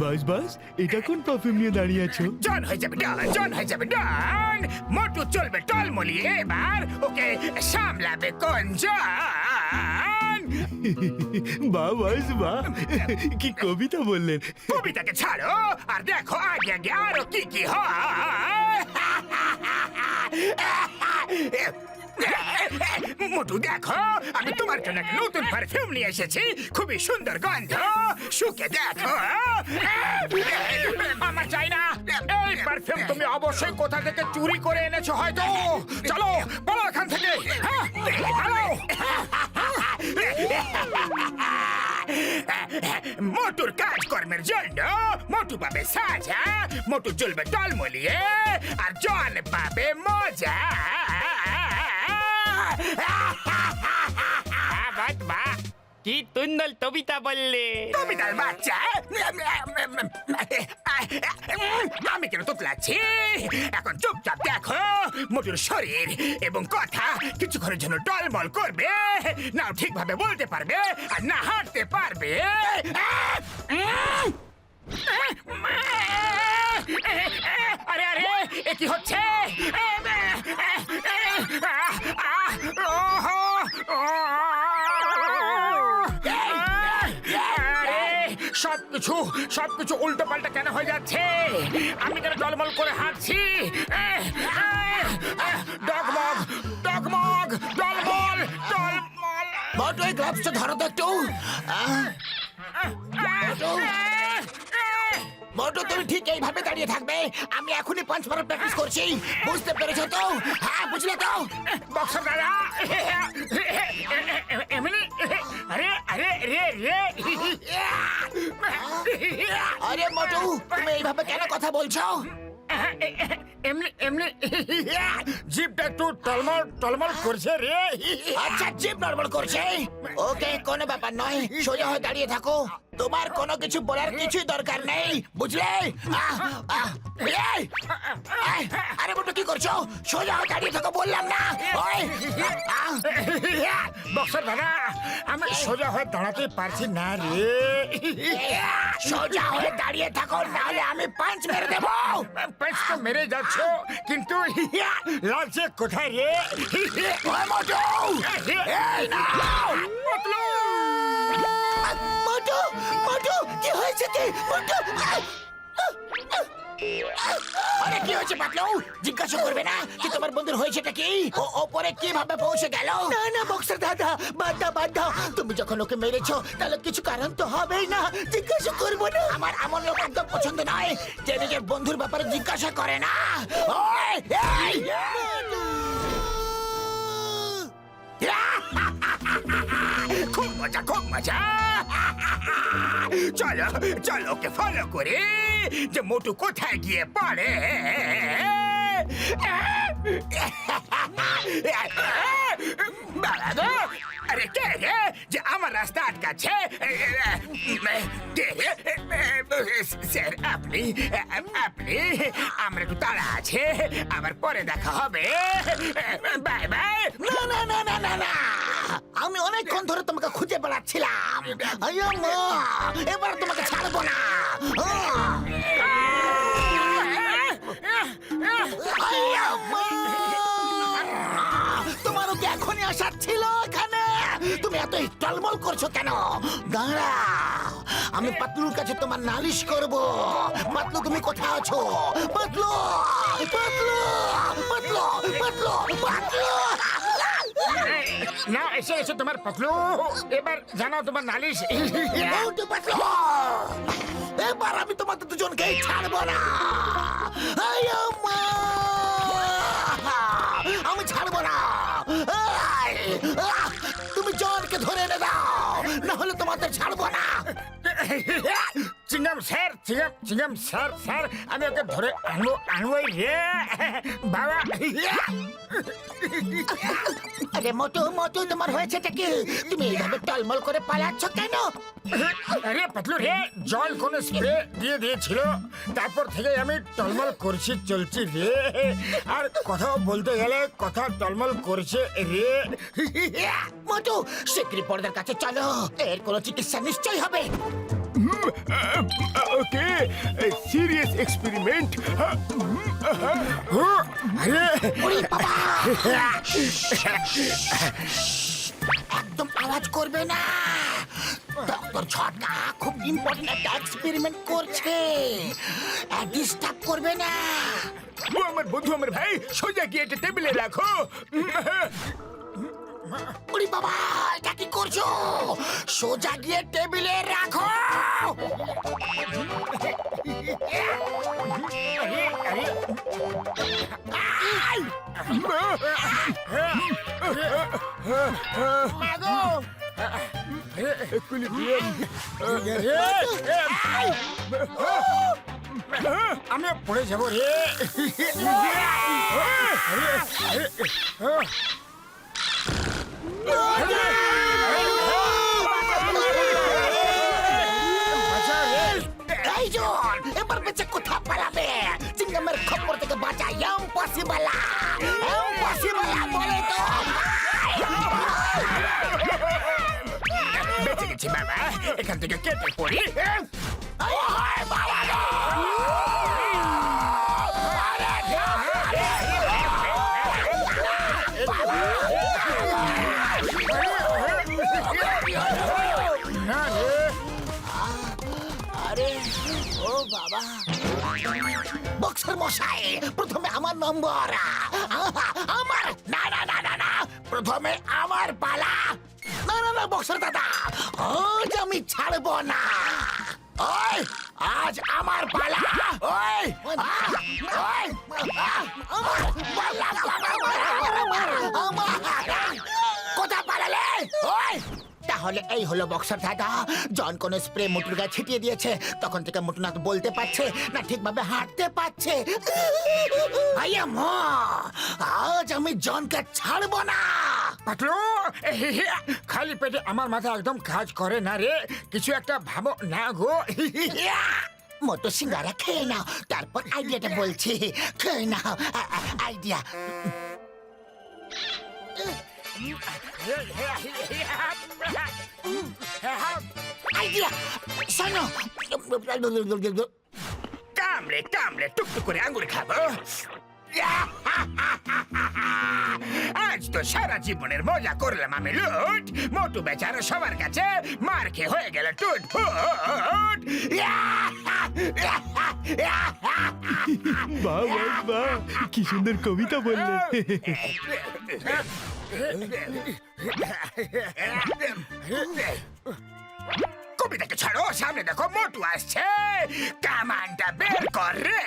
বাস বাস, এটা কোন পারফিউম নিয়ে দাঁড়িয়ে আছো? জন হয়ে যাবে ডন, জন হয়ে যাবে ডন। মোটু চলবে টলমলিয়ে, এবার ওকে সামলাবে কোন জন? বাহ বাস বাহ, কি কবিতা বললেন! কবিতাকে ছাড়ো আর দেখো আগে আগে আরো কি কি হয়। মোটু দেখো, আমি তোমার জন্য একটা নতুন পারফিউম নিয়ে এসেছি, খুবই সুন্দর গন্ধ, শুকে দেখো। আমার চাই না এই পারফিউম, তুমি অবশ্যই কোথা থেকে চুরি করে এনেছো হয়তো। চলো বলো এখান থেকে। হ্যাঁ, চলো। মোটুর কাজকর্মের জন্য মোটু পাবে সাজা, মোটু চলবে টলমলিয়ে, আর জন পাবে মজা। কি তুন্দল কবিতা বললে! কবিতার বাচ্চা, আমি কেন তোতলাচ্ছি? এখন চুপচাপ দেখো, মোটুর শরীর এবং কথা কিছুক্ষণের জন্য টলমল করবে, নাও ঠিকভাবে বলতে পারবে আর না হাঁটতে পারবে। আরে আরে, এ কি হচ্ছে? সবকিছু উল্টো পাল্টা কেন হয়ে যাচ্ছে? আমি কেন টলমল করে হাঁটছি? ডগমগ ডগমগ, টলমল টলমল। মোটু, এই গ্লাভসটা ধরো তো একটু। মোটু, তুমি ঠিক এইভাবে দাঁড়িয়ে থাকবে। আমি এখনই পাঁচ মারার প্র্যাকটিস করছি, বুঝতে পেরেছো তো? হ্যাঁ, বুঝলে তো? বক্সার দাদা, এমনি আরে আরে রে রে। আরে মোটু, তুমি এইভাবে কেন কথা বলছো? এমনি এমনি জিভটা একটু টলমল টলমল করছে রে। আচ্ছা, জিভ নড়বড় করছে। ওকে, কোনো ব্যাপার নয়, সোজা হয়ে দাঁড়িয়ে থাকো। তোমার কোনো কিছু বলার কিছুই দরকার নেই, বুঝলে? এই! আরে মোটু, কি করছো? সোজা হয়ে দাঁড়িয়ে থাকো বললাম না? ওই! বক্সার দাদা, আমি সোজা হয়ে দাঁড়াতে পারছি না রে। সোজা হয়ে দাঁড়িয়ে থাকো, নাহলে আমি পাঁচ মেরে দেবো। পাঁচ তো মেরে যাচ্ছ, কিন্তু লাগছে কোথায় রে? ওই মোটু! এই নাও! মোটু, মোটু, কি হয়েছে কি? মোটু! আরে কি হয়েছে পাতলু? জিজ্ঞাসা করবে না কি তোমার বন্ধুর হয়েছেটা কি? ও ওপরে কিভাবে পৌঁছে গেল? না না বক্সার দাদা, বাদ দাও। তুমি যখন ওকে মেরেছো, তাহলে কিছু কারণ তো হবেই না, জিজ্ঞাসা করবো না। আমার এমন লোক একদম পছন্দ নয় যে নিজের বন্ধুর ব্যাপারে জিজ্ঞাসা করে না। ওই! এই! খুব মজা, খুব মজা। চলো চলো, ওকে ফলো করে যে মোটু কোথায় গিয়ে পড়ে। বাবা গো, আরে কে রে যে আমার রাস্তা আটকাচ্ছে? কে রে? স্যার, আপনি আপনি আমরা একটু তাড়া আছে, আবার পরে দেখা হবে। Bye bye. না না না না না না, আমি অনেকক্ষণ ধরে তোমাকে খুঁজে বেড়াচ্ছিলাম। আয়া মা, এবার তোমাকে ছাড়বো না। আয়া মা! তোমারও কি এখনই আসার ছিল এখানে? তুমি এত টলমল করছো কেন? দাঁড়া, আমি পাতলুর কাছে তোমার নালিশ করব। পাতলু, তুমি কোথায় আছো? পাতলু, পাতলু, পাতলু, পাতলু, পাতলু! না, এসে এসে তোমার পাতলু, এবার জানাও তোমার নালিশ। মোটু পাতলু, এবার আমি তোমাদের দুজনকে ছাড়বো না। আয়া মা! আমি ছাড়বো না। তুমি জনকে ধরে এনে দাও, না হলে তোমাদের ছাড়বো না। চিংগাম স্যার, চিংগাম স্যার, স্যার আমি ওকে ধরে আনবই রে বাবা। আরে মোটু, মোটু, তোমার হয়েছেটা কি? তুমি এইভাবে টলমল করে পালাচ্ছ কেন? আরে পাতলু রে, জল কোন স্প্রে দিয়ে দিয়েছিল, তারপর থেকে আমি টলমল করছি চলছি রে। আর কথাও বলতে গেলে কথা টলমল করছে রে। মোটু, শিগগিরই পর্দার কাছে চলো, এর কোনো চিকিৎসা নিশ্চয়ই হবে। ওকে সিরিয়াস এক্সপেরিমেন্ট। ওরে বাবা! একদম আওয়াজ করবে না। ডক্টর ছটকা খুব ইম্পর্টেন্ট একটা এক্সপেরিমেন্ট করছে, ডিস্টার্ব করবে না। ও আমার বন্ধু, আমার ভাই, সোজা গিয়ে এটা টেবিলে রাখো। ওরে বাবা, এটা কি করছো? সোজা গিয়ে টেবিলে রাখো। আমি পড়ে যাবো রে। এই জন, এবার বেঁচে কোথা পালাবে? চিংগামের খপ্পর থেকে বাঁচা ইম্পসিবল, ইম্পসিবল বলে তো। বেঁচে গেছি বাবা, এখান থেকে কেটে পড়ি। বাবা গো! আরে ও বাবা, বক্সার মশাই, প্রথমে আমার নম্বর। আমার না না না না না, প্রথমে আমার পালা। না না না বক্সার দাদা, আজ আমি ছাড়বো না। ওই, আজ আমার পালা। ওই, ওই, আমার পালা, আমার কোথা পালালে? ওই, তাহলে এই হলো বক্সার দাদা। জন কোন স্প্রে মোটুর গায়ে ছিটিয়ে দিয়েছে, তখন থেকে মোটু না তো বলতে পারছে না ঠিকভাবে হাঁটতে পারছে। ভাইয়া মা, আজ আমি জনকে ছাড়বো না। পাতলু, খালি পেটে আমার মাথা একদম কাজ করে না রে। কিছু একটা ভাবো না গো। মতো সিঙ্গারা খেয়ে নাও, তারপর আইডিয়াটা বলছি। খেয়ে নাও আইডিয়া। আইডিয়া শোনো, কামড়ে কামড়ে টুকটুক করে আঙ্গুর খাবো। আজ তো সারা জীবনের মজা করলাম আমি লুট। মোটু বেচারা সবার কাছে মার খেয়ে হয়ে গেল টুট ফুট। বাহ বাহ বাহ, কি সুন্দর কবিতা বললে। কবিতাকে ছাড়ো, সামনে দেখো মোটু আসছে। কামানটা বের কর রে।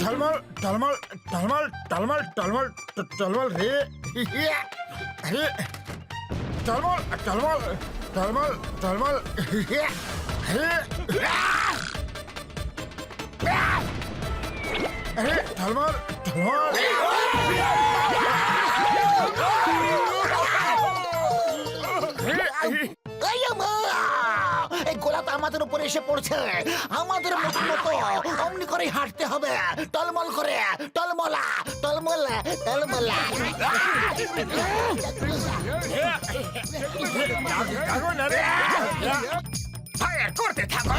টলমল টলমল টলমল টলমল টলমল টলমল রে। টলমল টলমল টলমল টলমল। আরে টলমল টলমল। এই গোলা তো আমাদের উপরে এসে পড়ছে। আমাদের মতো মতো অমনি করে হাঁটতে হবে, টলমল করে। টলমলা টলমলা টলমলা। ফায়ার করতে থাকো।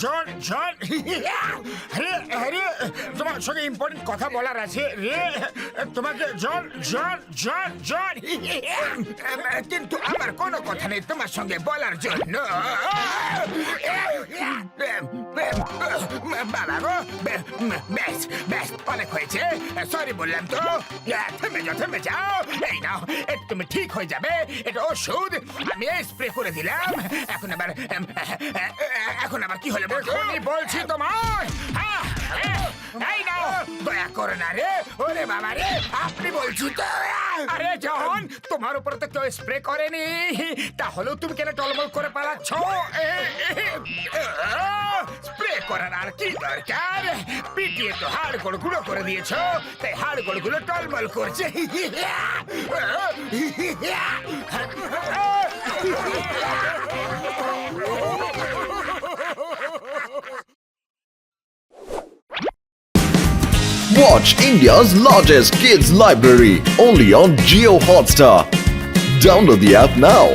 জন জন, তোমার সঙ্গে ইম্পর্টেন্ট কথা বলার আছে রে। তোমাকে জন জন জন জন, কিন্তু আমার কোনো কথা নেই তোমার সঙ্গে বলার জন্য। বাবা গো, ব্যাস ব্যাস, অনেক হয়েছে। সরি বললাম তো। থেমে যাও, থেমে যাও। এই নাও, এটা তুমি ঠিক হয়ে যাবে। এটা ওষুধ, আমি স্প্রে করে দিলাম। এখন আবার কি হলো আমি বলছি তোমার। এই নাও, দয়া করে না রে। ওরে বাবা রে, আপনি বলছি তো। আরে জন, তোমার উপরে তো কেউ স্প্রে করেনি, তাহলেও তুমি কেন টলমল করে পালাচ্ছ? স্প্রে করার আর কি দরকার? পিটিয়ে তো হাড়গোড় গুঁড়ো করে দিয়েছো, তাই হাড়গোড় গুলো টলমল করছে। Watch India's largest kids library only on Geo Hotstar. Download the app now.